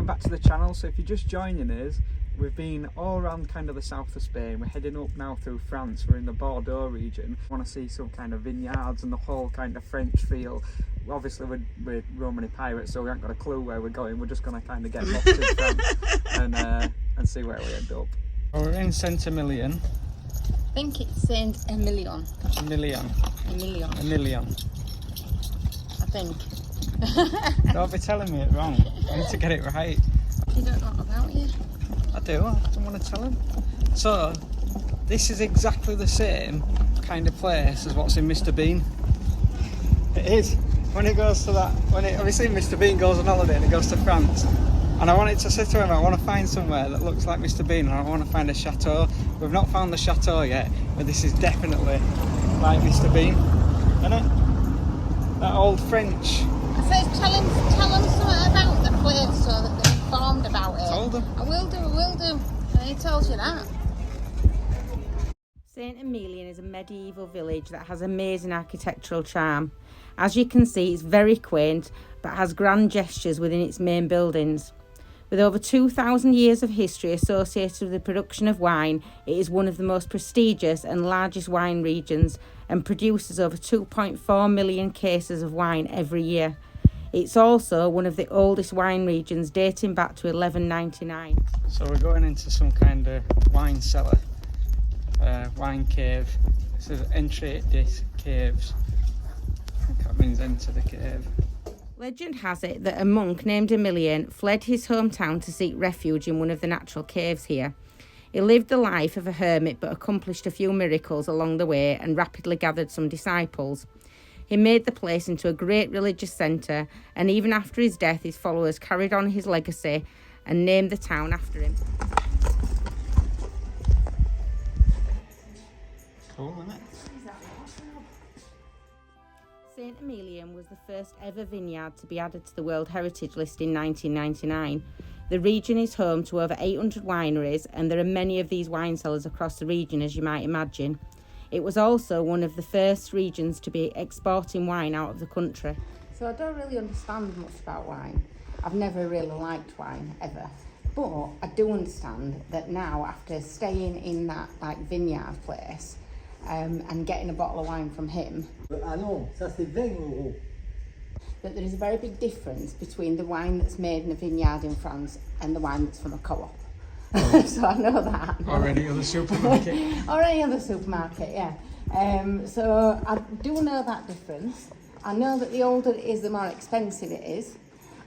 welcome back to the channel. So if you're just joining us, we've been all around kind of the south of Spain. We're heading up now through France. We're in the Bordeaux region. We want to see some kind of vineyards and the whole kind of French feel. Obviously we're Romany pirates, so we haven't got a clue where we're going. We're just going to kind of get lost in France and see where we end up. We're in Saint Emilion. I think it's Saint Emilion. Emilion. I think. Don't be telling me it wrong. I need to get it right. You don't know about you? I do. I don't want to tell him. So, this is exactly the same kind of place as what's in Mr. Bean. It is. When it goes to that, obviously Mr. Bean goes on holiday and he goes to France. And I wanted to say to him, I want to find somewhere that looks like Mr. Bean, and I want to find a chateau. We've not found the chateau yet, but this is definitely like Mr. Bean, isn't it? That old French. I said tell him something about the place so that they're informed about it. Told him. I will do. And he tells you that. Saint Emilion is a medieval village that has amazing architectural charm. As you can see, it's very quaint, but has grand gestures within its main buildings. With over 2,000 years of history associated with the production of wine, it is one of the most prestigious and largest wine regions and produces over 2.4 million cases of wine every year. It's also one of the oldest wine regions, dating back to 1199. So we're going into some kind of wine cellar, wine cave. This is entry at this caves. I think that means enter the cave. Legend has it that a monk named Emilion fled his hometown to seek refuge in one of the natural caves here. He lived the life of a hermit but accomplished a few miracles along the way and rapidly gathered some disciples. He made the place into a great religious centre, and even after his death his followers carried on his legacy and named the town after him. Cool, isn't it? Saint Emilion was the first ever vineyard to be added to the World Heritage List in 1999. The region is home to over 800 wineries, and there are many of these wine cellars across the region, as you might imagine. It was also one of the first regions to be exporting wine out of the country. So I don't really understand much about wine. I've never really liked wine, ever. But I do understand that now, after staying in that vineyard place, and getting a bottle of wine from him. Ah non, ça c'est 20 €. That there is a very big difference between the wine that's made in a vineyard in France and the wine that's from a co-op. So I know that. Or any other supermarket. Or any other supermarket, yeah. So I do know that difference. I know that the older it is, the more expensive it is.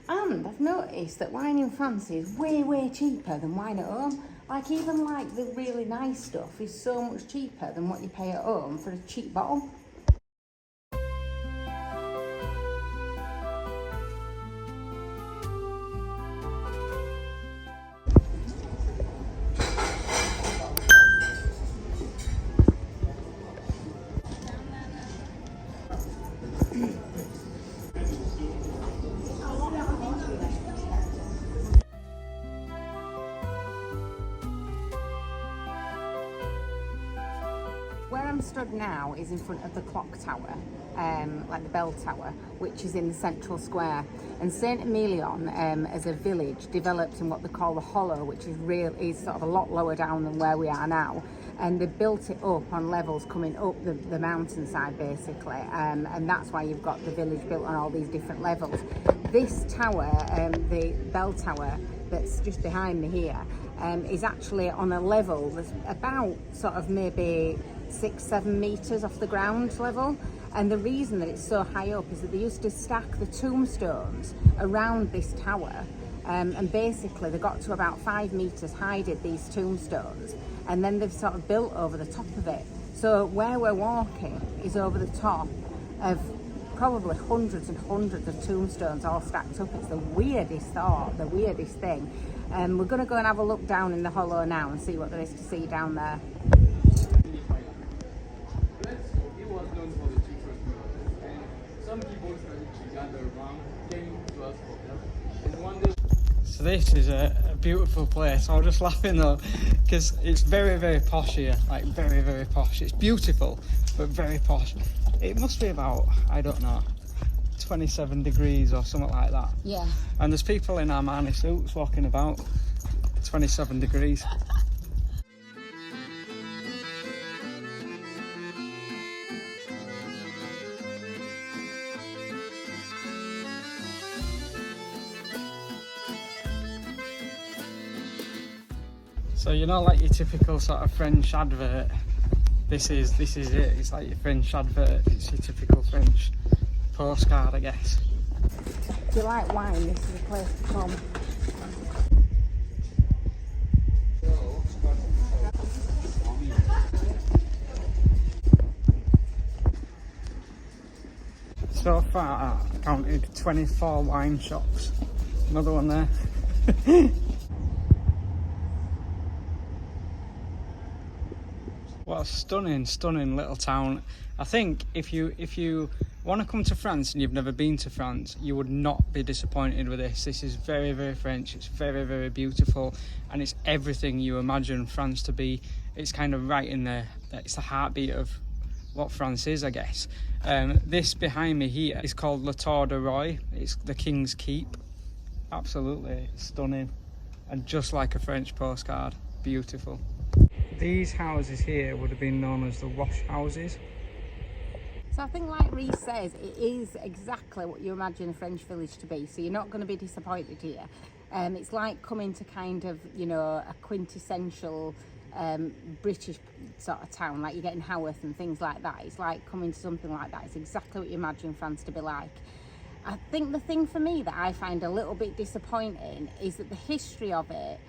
And I've noticed that wine in France is way, way cheaper than wine at home. Even the really nice stuff is so much cheaper than what you pay at home for a cheap bottle. Where I'm stood now is in front of the clock tower, like the bell tower, which is in the central square. And Saint Emilion, as a village, developed in what they call the hollow, which is sort of a lot lower down than where we are now. And they built it up on levels coming up the mountainside, basically. And that's why you've got the village built on all these different levels. This tower, the bell tower that's just behind me here, is actually on a level that's about sort of maybe 6-7 metres off the ground level. And the reason that it's so high up is that they used to stack the tombstones around this tower, and basically they got to about 5 metres high, did these tombstones, and then they've sort of built over the top of it. So where we're walking is over the top of probably hundreds and hundreds of tombstones all stacked up. It's the weirdest thought, the weirdest thing. We're going to go and have a look down in the hollow now and see what there is to see down there. So this is a beautiful place. I was just laughing though, because it's very, very posh here, like very, very posh. It's beautiful, but very posh. It must be about, I don't know, 27 degrees or something like that. Yeah. And there's people in Armani suits walking about 27 degrees. So you know, like your typical sort of French advert, this is it. It's like your French advert. It's your typical French postcard, I guess. If you like wine, this is a place to come. So far, I counted 24 wine shops. Another one there. What a stunning little town. I think if you want to come to France and you've never been to France, you would not be disappointed with this. This is very, very French. It's very, very beautiful, and it's everything you imagine France to be. It's kind of right in there. It's the heartbeat of what France is, I guess. This behind me here is called La Tour de Roy. It's the King's Keep. Absolutely stunning, and just like a French postcard. Beautiful. These houses here would have been known as the wash houses. So I think, like Reese says, it is exactly what you imagine a French village to be. So you're not going to be disappointed here. It's like coming to kind of, you know, a quintessential British sort of town, like you get in Haworth and things like that. It's like coming to something like that. It's exactly what you imagine France to be like. I think the thing for me that I find a little bit disappointing is that the history of it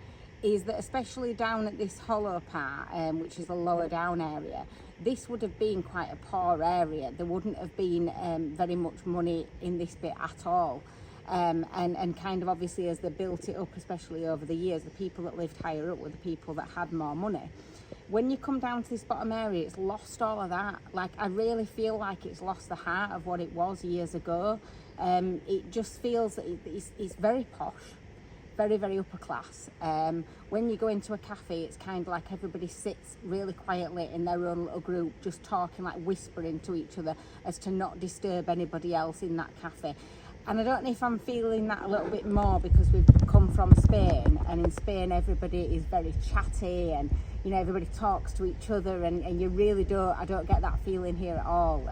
is that, especially down at this hollow part, which is the lower down area, this would have been quite a poor area. There wouldn't have been very much money in this bit at all. And kind of obviously as they built it up, especially over the years, the people that lived higher up were the people that had more money. When you come down to this bottom area, it's lost all of that. Like, I really feel like it's lost the heart of what it was years ago. It just feels that it's very posh. Very, very upper class. When you go into a cafe, it's kind of like everybody sits really quietly in their own little group, just talking, like whispering to each other as to not disturb anybody else in that cafe. And I don't know if I'm feeling that a little bit more because we've come from Spain, and in Spain everybody is very chatty, and you know, everybody talks to each other, and you really I don't get that feeling here at all.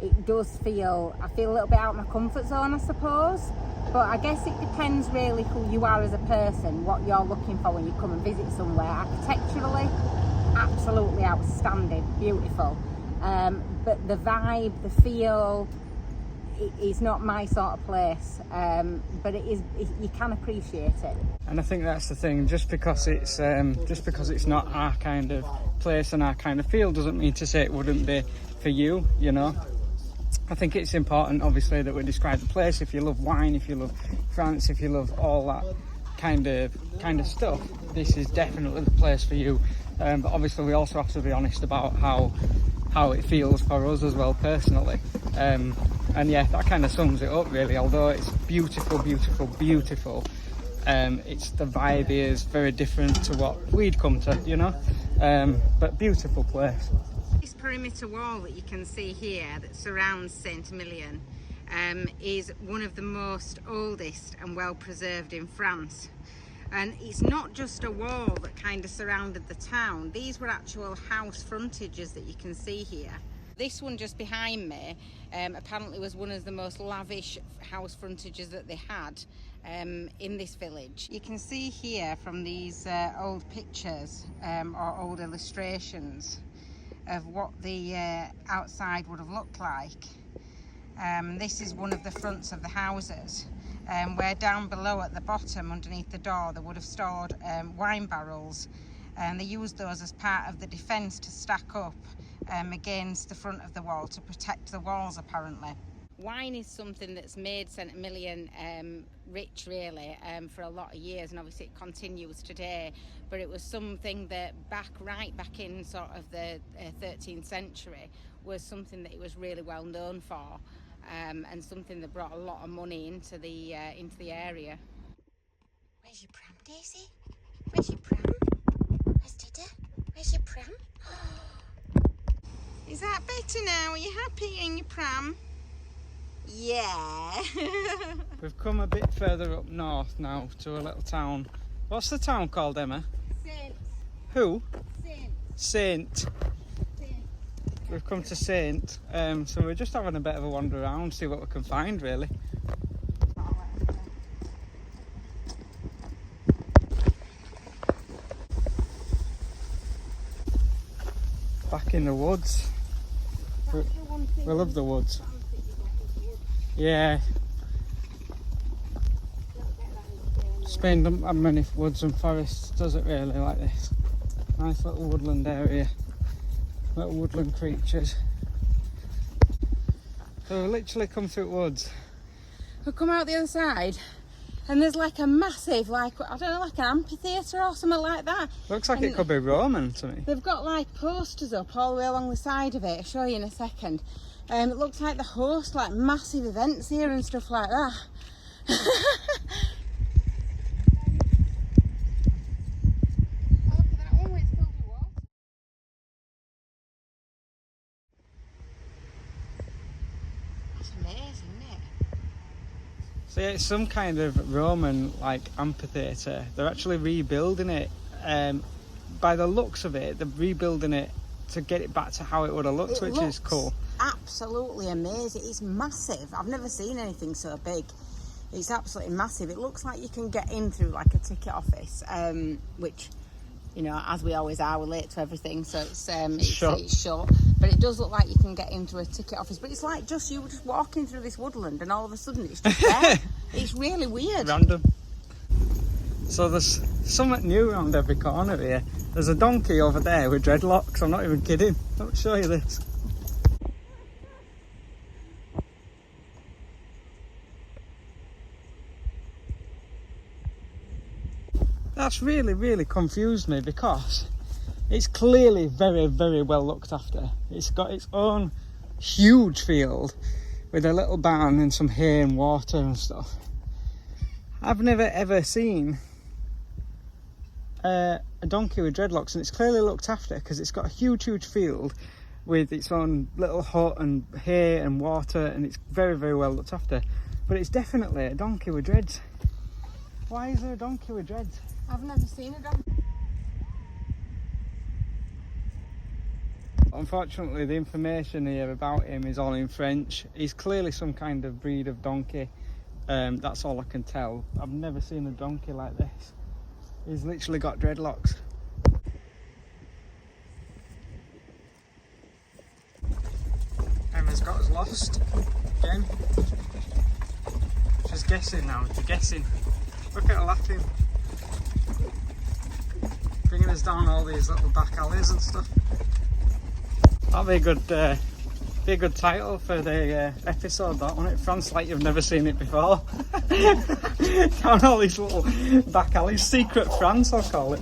It does feel, I feel a little bit out of my comfort zone, I suppose. But I guess it depends really who you are as a person, what you're looking for when you come and visit somewhere. Architecturally, absolutely outstanding, beautiful. But the vibe, the feel, it is not my sort of place. But you can appreciate it. And I think that's the thing. Just because it's not our kind of place and our kind of feel doesn't mean to say it wouldn't be for you. You know. I think it's important, obviously, that we describe the place. If you love wine, if you love France, if you love all that kind of stuff, this is definitely the place for you. But obviously, we also have to be honest about how it feels for us as well, personally. And yeah, that kind of sums it up, really. Although it's beautiful, it's the vibe is very different to what we'd come to, you know. But beautiful place. This perimeter wall that you can see here that surrounds Saint Emilion is one of the most oldest and well preserved in France. And it's not just a wall that kind of surrounded the town. These were actual house frontages that you can see here. This one just behind me apparently was one of the most lavish house frontages that they had in this village. You can see here from these old pictures or old illustrations of what the outside would have looked like. This is one of the fronts of the houses, where down below at the bottom underneath the door they would have stored wine barrels, and they used those as part of the defence to stack up against the front of the wall to protect the walls, apparently. Wine is something that's made Saint Emilion rich, really, for a lot of years, and obviously it continues today. But it was something that right back in sort of the 13th century was something that it was really well known for, and something that brought a lot of money into the area. Where's your pram, Daisy? Where's your pram? Where's Dida? Where's your pram? Is that better now? Are you happy in your pram? Yeah. We've come a bit further up north now to a little town. What's the town called, Emma? Saint. Who? Saint. Saint. We've come to Saint, so we're just having a bit of a wander around, see what we can find really. Back in the woods. We love the woods. Yeah. Spain doesn't have many woods and forests, does it really, like this? Nice little woodland area. Little woodland creatures. So we literally come through woods. We'll come out the other side and there's like a massive, like, I don't know, like an amphitheatre or something like that. Looks like And it could be Roman to me. they've got like posters up all the way along the side of it. I'll show you in a second. It looks like they host like massive events here and stuff like that. That's amazing, isn't it? So yeah, it's some kind of Roman like amphitheatre. They're actually rebuilding it. By the looks of it, they're rebuilding it to get it back to how it would have looked, which is cool. Absolutely amazing. It's massive. I've never seen anything so big. It's absolutely massive. It looks like you can get in through like a ticket office, which, you know, as we always are, we're late to everything, so it's short. But it does look like you can get into a ticket office. But it's like just you were just walking through this woodland, and all of a sudden it's just there. It's really weird. Random. So there's something new around every corner here. There's a donkey over there with dreadlocks. I'm not even kidding. Let me show you this. That's really confused me because it's clearly very well looked after. It's got its own huge field with a little barn and some hay and water and stuff. I've never ever seen a donkey with dreadlocks, and it's clearly looked after because it's got a huge field with its own little hut and hay and water, and it's very well looked after. But it's definitely a donkey with dreads. Why is there a donkey with dreads? I've never seen a donkey. Unfortunately, the information here about him is all in French. He's clearly some kind of breed of donkey. That's all I can tell. I've never seen a donkey like this. He's literally got dreadlocks. Emma's got us lost again. She's guessing now. She's guessing. Look at her laughing. Bringing us down all these little back alleys and stuff. That'll be a good title for the episode, that, won't it? France like you've never seen it before. Down all these little back alleys. Secret France, I'll call it.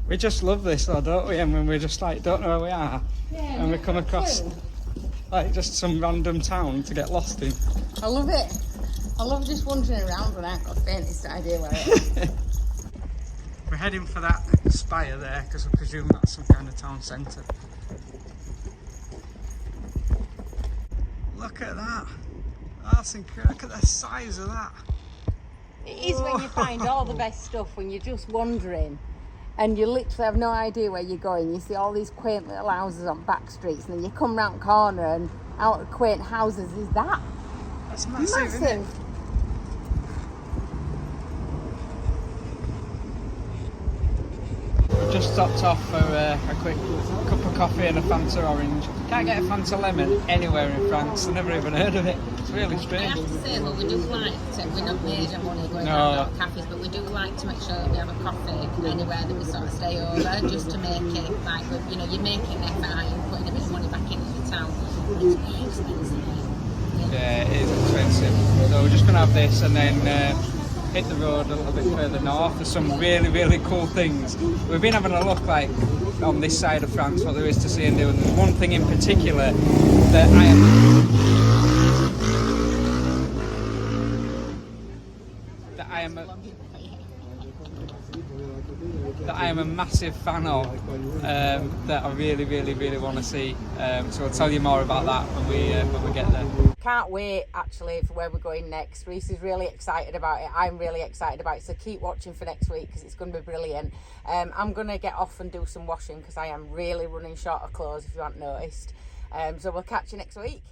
We just love this though, don't we? And when we just like don't know where we are, and we come across like just some random town to get lost in. I love it. I love just wandering around when I haven't got the faintest idea where it is. We're heading for that spire there because I presume that's some kind of town centre. Look at that. That's incredible. Look at the size of that. It is when you find all the best stuff, when you're just wandering and you literally have no idea where you're going. You see all these quaint little houses on back streets, and then you come round the corner and out of quaint houses is that. That's massive, isn't it? We've just stopped off for a quick cup of coffee and a Fanta orange. Can't get a Fanta lemon anywhere in France. I've never even heard of it. It's really I strange. have to say, well, we do like to, we're not major money going No. around our cafes, but we do like to make sure that we have a coffee anywhere that we sort of stay over, just to make it like, you know, you're making an effort and you're putting a bit of money back into the town. But it's very expensive. Yeah, it is expensive. So we're just going to have this and then hit the road a little bit further north. There's some really cool things. We've been having a look like on this side of France what there is to see and do, and there's one thing in particular that I am that I am a massive fan of, that I really, really, really want to see. So I'll tell you more about that when we get there. Can't wait actually for where we're going next. Reese is really excited about it. I'm really excited about it. So keep watching for next week because it's going to be brilliant. I'm going to get off and do some washing because I am really running short of clothes if you haven't noticed. So we'll catch you next week.